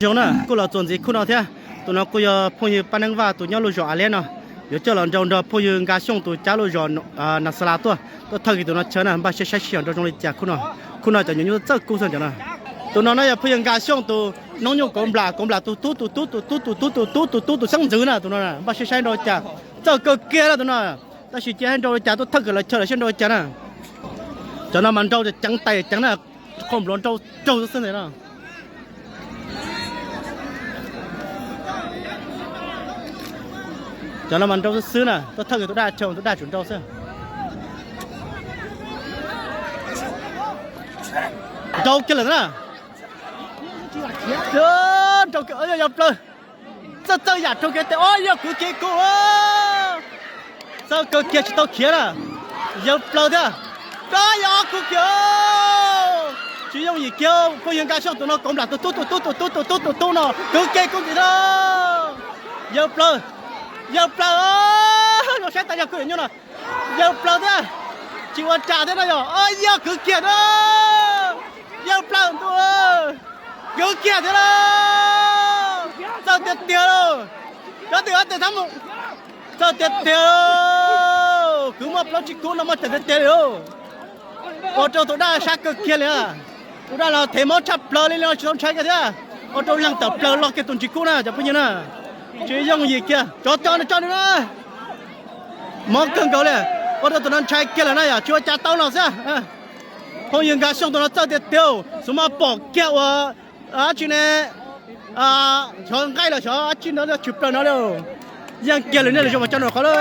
Chúng nè, cô là chuẩn gì cô nào thế? Tụi nó cô giờ phong như ban va tụi nhau lôi rõ lên nó. Giờ cho lần trong đó phong như gà xong tụi cháu lôi rõ nà sala tua. Tôi thấy tụi nó chơi nè, ba sẽ xiển trong lịch chả cô nào cho những rất cô sơn cho nó. Tụi nó nói phong như gà xong tụi nó nhung cổng bla tụi sáng dữ nè tụi nó nè, ba sẽ xiển rồi chả. Cho cơ kia là tụi nó. Ta chỉ chơi rồi chả tôi thấy cái là chơi là xiển rồi chả nè. Cho nó mang trâu trắng tay trắng nè, không lon trâu sơn này nè. Cho nó mình trâu xứ nè, tôi thấy tôi đã trồng tôi đã chuẩn trâu xứ. Trâu kia là nè. Trâu kia ơi nhập rồi. Sao sao giả trâu kia thế? Ôi giờ cứ kia cô. Sao cơ kia chỉ tao kia nè. Nhập rồi thế. Đó giờ cứ kia. Chỉ dùng gì kia, cô yên ca xong tụi nó cũng là tôi nó cứ kia cũng gì đó. Nhập rồi. Giờ plơ nó sẽ tại cứ như nào giờ plơ thế chỉ quan trả thế nào rồi giờ cứ kia đó giờ plơ tôi cứ kia thế đó sao tiệt tiêu đâu đó từ thăm một sao tiệt tiêu cứ mà plơ chỉ cố nó mà tiệt tiêu đâu ở trong tôi đã sát cứ kia liền tôi đã là thế mà chắp plơ lên nó không chơi cái thế ở trong lăng tập plơ lo cái tuần chỉ cố nè chả bao nhiêu nè chỉ dùng gì kia cho nữa món cơm cậu này có tụi nó chạy kia là này à chưa cha tao nào sao không những cái xong tụi nó chơi tiêu số mà bỏ kẹo chuyện này cho ngay là cho chuyện đó là chụp nó đâu, giang kia là này là cho mà cho nó khó đâu.